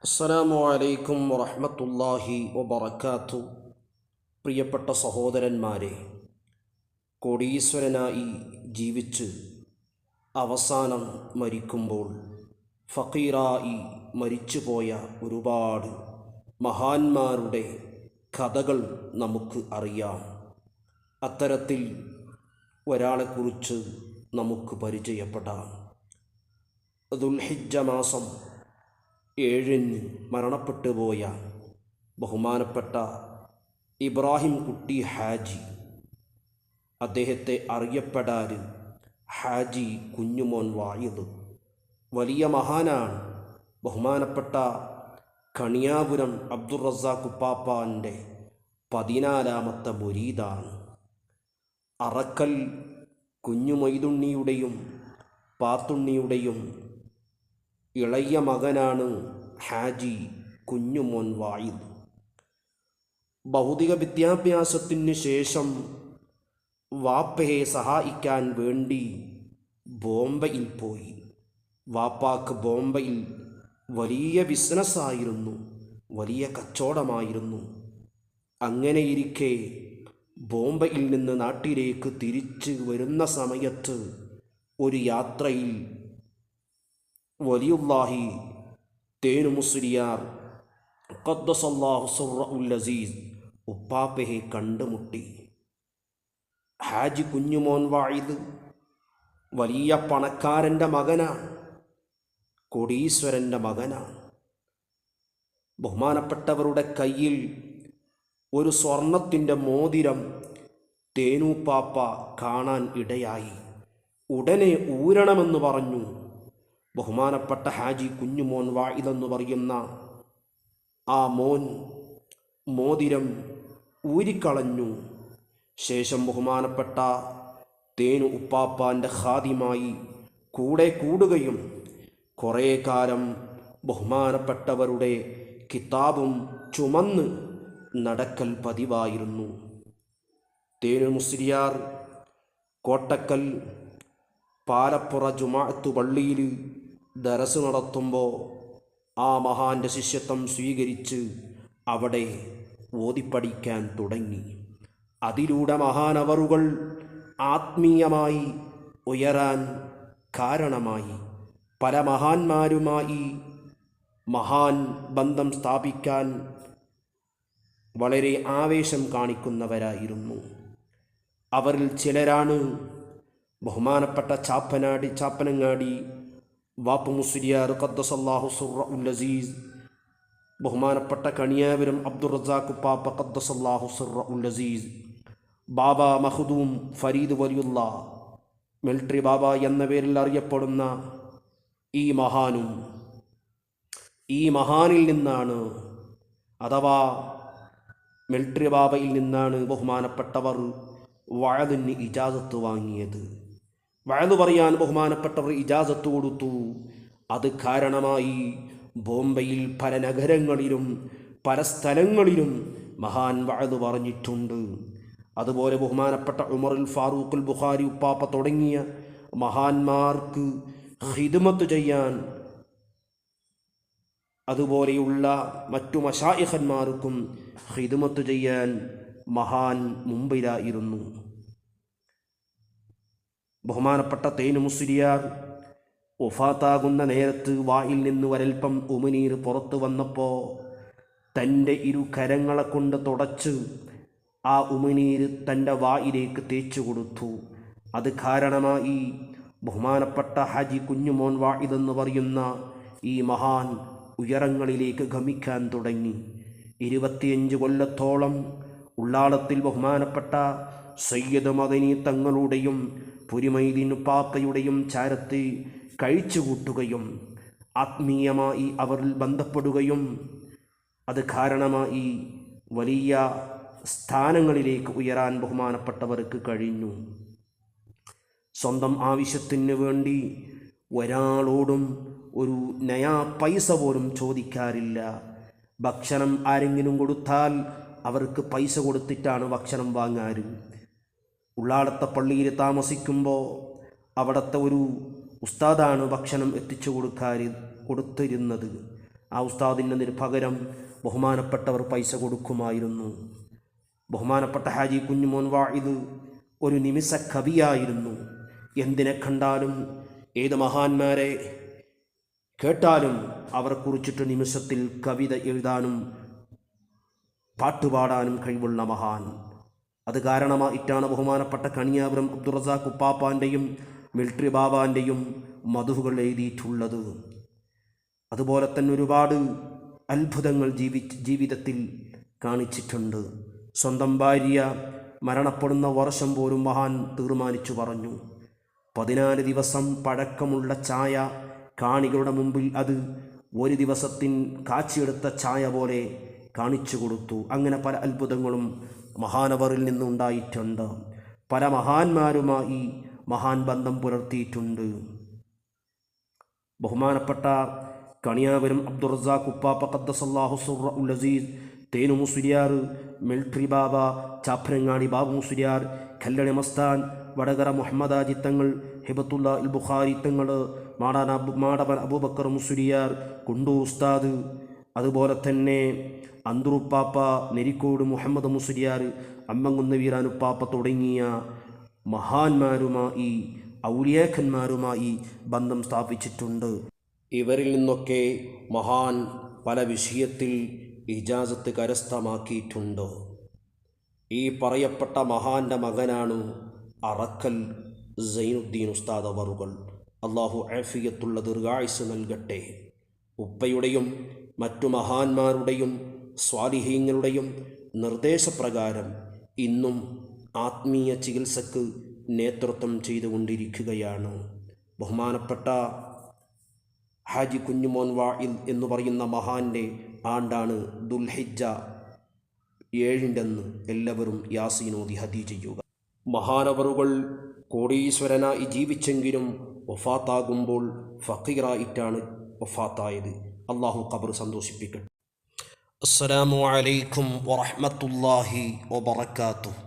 അസ്സലാമു അലൈക്കും വറഹ്മത്തുള്ളാഹി വബറകാതുഹു. പ്രിയപ്പെട്ട സഹോദരന്മാരെ, കോടീശ്വരനായി ജീവിച്ച് അവസാനം മരിക്കുമ്പോൾ ഫക്കീറായി മരിച്ചുപോയ ഒരുപാട് മഹാന്മാരുടെ കഥകൾ നമുക്ക് അറിയാം. അത്തരത്തിൽ ഒരാളെക്കുറിച്ച് നമുക്ക് പരിചയപ്പെടാം. ദുൽഹിജ്ജ മാസം 7-ന് മരണപ്പെട്ടു പോയ ബഹുമാനപ്പെട്ട ഇബ്രാഹിം കുട്ടി ഹാജി, അദ്ദേഹത്തെ അറിയപ്പെടാൻ ഹാജി കുഞ്ഞുമോൻ വായിദ്, വലിയ മഹാനാണ്. ബഹുമാനപ്പെട്ട കണിയാപുരം അബ്ദുർ റസാഖ് ഉപ്പാപ്പാൻ്റെ 14ാമത്തെ മുരീദാണ്. അറക്കൽ കുഞ്ഞുമൊയ്തുണ്ണിയുടെയും പാത്തുണ്ണിയുടെയും ഇളയ മകനാണ് ഹാജി കുഞ്ഞുമോൻ വായിദ്. ഭൗതിക വിദ്യാഭ്യാസത്തിന് ശേഷം വാപ്പയെ സഹായിക്കാൻ വേണ്ടി ബോംബെയിൽ പോയി. വാപ്പാക്ക് ബോംബെയിൽ വലിയ ബിസിനസ്സായിരുന്നു, വലിയ കച്ചവടമായിരുന്നു. അങ്ങനെയിരിക്കെ ബോംബെയിൽ നിന്ന് നാട്ടിലേക്ക് തിരിച്ച് വരുന്ന സമയത്ത് ഒരു യാത്രയിൽ വലിയുല്ലാഹി തേനു മുസ്ലിയാർ ഖദ്ദസല്ലാഹു സിർറഹുൽ അസീസ് ഉപ്പാപ്പയെ കണ്ടുമുട്ടി. ഹാജി കുഞ്ഞുമോൻ വായിദ് വലിയ പണക്കാരൻ്റെ മകനാണ്, കോടീശ്വരൻ്റെ മകനാണ്. ബഹുമാനപ്പെട്ടവരുടെ കയ്യിൽ ഒരു സ്വർണത്തിൻ്റെ മോതിരം തേനൂപ്പാപ്പ കാണാൻ ഇടയായി. ഉടനെ ഊരണമെന്ന് പറഞ്ഞു. ബഹുമാനപ്പെട്ട ഹാജി കുഞ്ഞുമോൻ വായിദ് എന്ന് പറയുന്ന ആ മോൻ മോതിരം ഊരിക്കളഞ്ഞു. ശേഷം ബഹുമാനപ്പെട്ട തേനു ഉപ്പാപ്പാൻ്റെ ഖാദിമായി കൂടെ കൂടുകയും കുറേ കാലം ബഹുമാനപ്പെട്ടവരുടെ കിതാബും ചുമന്ന് നടക്കൽ പതിവായിരുന്നു. തേനു മുസ്ലിയാർ കോട്ടക്കൽ പാലപ്പുറ ജുമാഅത്ത് പള്ളിയിൽ ദറസ് നടത്തുമ്പോൾ ആ മഹാൻ്റെ ശിഷ്യത്വം സ്വീകരിച്ച് അവിടെ ഓതിപ്പഠിക്കാൻ തുടങ്ങി. അതിലൂടെ മഹാനവറുകൾ ആത്മീയമായി ഉയരാൻ കാരണമായി. പല മഹാന്മാരുമായി മഹാൻ ബന്ധം സ്ഥാപിക്കാൻ വളരെ ആവേശം കാണിക്കുന്നവരായിരുന്നു. അവരിൽ ചിലരാണ് ബഹുമാനപ്പെട്ട ചാപ്പനങ്ങാടി വാപ്പു മുസ്ലിയാർ ഖദ്ദസല്ലാഹു സിർറഹുൽ അസീസ്, ബഹുമാനപ്പെട്ട കണിയാപുരം അബ്ദുർ റസാഖ് ഉപ്പാപ്പ ഖദ്ദസല്ലാഹു സിർറഹുൽ അസീസ്, ബാബ മഖ്ദൂം ഫരീദ് വലിയുള്ള മിലിട്ടറി ബാബ എന്ന പേരിൽ അറിയപ്പെടുന്ന ഈ മഹാനും, ഈ മഹാനിൽ നിന്നാണ്, അഥവാ മിലിട്ടറി ബാബയിൽ നിന്നാണ് ബഹുമാനപ്പെട്ടവർ വഅദിന് ഇജാസത്ത് വാങ്ങിയത്. വഅദ് പറയാൻ ബഹുമാനപ്പെട്ടവർ ഇജാസത്ത് കൊടുത്തു. അത് കാരണമായി ബോംബെയിൽ പല നഗരങ്ങളിലും പല സ്ഥലങ്ങളിലും മഹാൻ വഅദ് പറഞ്ഞിട്ടുണ്ട്. അതുപോലെ ബഹുമാനപ്പെട്ട ഉമറുൽ ഫാറൂഖുൽ ബുഖാരി ഉപ്പാപ്പ തുടങ്ങിയ മഹാന്മാർക്ക് ഖിദ്മത്ത് ചെയ്യാൻ, അതുപോലെയുള്ള മറ്റു മശായിഖന്മാർക്കും ഖിദ്മത്ത് ചെയ്യാൻ മഹാൻ മുമ്പിലായിരുന്നു. ബഹുമാനപ്പെട്ട തേനു മുസ്ലിയാർ വഫാത്താകുന്ന നേരത്ത് വായിൽ നിന്ന് ഒരൽപ്പം ഉമിനീർ പുറത്തു വന്നപ്പോൾ തൻ്റെ ഇരു കരങ്ങളെ കൊണ്ട് തുടച്ച് ആ ഉമിനീര് തൻ്റെ വായിലേക്ക് തേച്ചു കൊടുത്തു. അത് കാരണമായി ബഹുമാനപ്പെട്ട ഹാജി കുഞ്ഞുമോൻ വായിദ് എന്ന് പറയുന്ന ഈ മഹാൻ ഉയരങ്ങളിലേക്ക് ഗമിക്കാൻ തുടങ്ങി. 25 കൊല്ലത്തോളം ഉള്ളാളത്തിൽ ബഹുമാനപ്പെട്ട സയ്യിദ് മദനി തങ്ങളുടെയും പുരിമൈദീൻ പാപ്പയുടെയും ചാരത്ത് കഴിച്ചുകൂട്ടുകയും ആത്മീയമായി അവരിൽ ബന്ധപ്പെടുകയും അത് കാരണമായി വലിയ സ്ഥാനങ്ങളിലേക്ക് ഉയരാൻ ബഹുമാനപ്പെട്ടവർക്ക് കഴിഞ്ഞു. സ്വന്തം ആവശ്യത്തിന് വേണ്ടി ഒരാളോടും ഒരു നയാ പൈസ പോലും ചോദിക്കാറില്ല. ഭക്ഷണം ആരെങ്കിലും കൊടുത്താൽ അവർക്ക് പൈസ കൊടുത്തിട്ടാണ് ഭക്ഷണം വാങ്ങാറ്. ഉള്ളാളത്തെ പള്ളിയിൽ താമസിക്കുമ്പോൾ അവിടുത്തെ ഒരു ഉസ്താദാണ് ഭക്ഷണം എത്തിച്ചു കൊടുത്തിരുന്നത്. ആ ഉസ്താദിന് പകരം ബഹുമാനപ്പെട്ടവർ പൈസ കൊടുക്കുമായിരുന്നു. ബഹുമാനപ്പെട്ട ഹാജി കുഞ്ഞുമോൻ വാഇദ് ഒരു നിമിഷ കവിയായിരുന്നു. എന്തിനെ കണ്ടാലും ഏത് മഹാന്മാരെ കേട്ടാലും അവരെക്കുറിച്ചിട്ട് നിമിഷത്തിൽ കവിത എഴുതാനും പാട്ടുപാടാനും കഴിവുള്ള മഹാൻ. അത് കാരണമായിട്ടാണ് ബഹുമാനപ്പെട്ട കണിയാപുരം അബ്ദുറസാഖ് ഉപ്പാപ്പാൻ്റെയും മിലിട്ടറി ബാബാൻ്റെയും മധുഹുകൾ എഴുതിയിട്ടുള്ളത്. അതുപോലെ തന്നെ ഒരുപാട് അത്ഭുതങ്ങൾ ജീവിതത്തിൽ കാണിച്ചിട്ടുണ്ട്. സ്വന്തം ഭാര്യ മരണപ്പെടുന്ന വർഷം പോലും മഹാൻ തീർമാനിച്ചു പറഞ്ഞു. 14 ദിവസം പഴക്കമുള്ള ചായ കാണികളുടെ മുമ്പിൽ അത് ഒരു ദിവസത്തിൽ കാച്ചിയെടുത്ത ചായ പോലെ കാണിച്ചു കൊടുത്തു. അങ്ങനെ പല അത്ഭുതങ്ങളും മഹാനവറിൽ നിന്നുണ്ടായിട്ടുണ്ട്. പല മഹാന്മാരുമായി മഹാൻ ബന്ധം പുലർത്തിയിട്ടുണ്ട്. ബഹുമാനപ്പെട്ട കണിയാപുരം അബ്ദുറസാഖ് ഉപ്പാപ്പ ഖദ്ദസല്ലാഹു സിർറഹുൽ അസീസ്, തേനു മുസ്ലിയാർ, മിലിട്ടറി ബാബ, ചാപ്പരങ്ങാടി ബാബു മുസ്ലിയാർ, കല്ലണി മസ്താൻ, വടകര മുഹമ്മദ് ആജിത്തങ്ങൾ, ഹിബത്തുള്ള ഇൽ ബുഖാരി തങ്ങൾ, മാടവൻ അബൂബക്കർ മുസ്ലിയാർ, കുണ്ടൂർ ഉസ്താദ്, അതുപോലെ തന്നെ അന്തൂറുപ്പാപ്പ, നെരിക്കോട് മുഹമ്മദ് മുസ്ലിയാർ, അമ്മങ്കുന്ന് വീരാനുപ്പാപ്പ തുടങ്ങിയ മഹാന്മാരുമായി ഔലിയാക്കന്മാരുമായി ബന്ധം സ്ഥാപിച്ചിട്ടുണ്ട്. ഇവരിൽ നിന്നൊക്കെ മഹാൻ പല വിഷയത്തിൽ ഇജാസത്ത് കരസ്ഥമാക്കിയിട്ടുണ്ട്. ഈ പറയപ്പെട്ട മഹാൻ്റെ മകനാണ് അറക്കൽ സൈനുദ്ദീൻ ഉസ്താദ് അവറുകൾ. അള്ളാഹു ആഫിയത്തുള്ള ദീർഘായുസ്സ് നൽകട്ടെ. ഉപ്പയുടെയും മറ്റു മഹാന്മാരുടെയും സ്വാലിഹീങ്ങളുടെയും നിർദ്ദേശപ്രകാരം ഇന്നും ആത്മീയ ചികിത്സക്ക് നേതൃത്വം ചെയ്തുകൊണ്ടിരിക്കുകയാണ്. ബഹുമാനപ്പെട്ട ഹാജി കുഞ്ഞുമോൻ വാഇദ് എന്ന് പറയുന്ന മഹാൻ്റെ ആണ്ടാണ് ദുൽഹിജ്ജ 7 എല്ലാവരും യാസീനോദി ഹദി ചെയ്യുക. മഹാനവറുകൾ കോടീശ്വരനായി ജീവിച്ചെങ്കിലും വഫാത്താകുമ്പോൾ ഫഖീറായിട്ടാണ് വഫാത്തായത്. അള്ളാഹു ഖബർ സന്തോഷിപ്പിക്കട്ടെ. അസ്സലാമു അലൈക്കും വറഹ്മത്തുള്ളാഹി വബറകാതുഹു.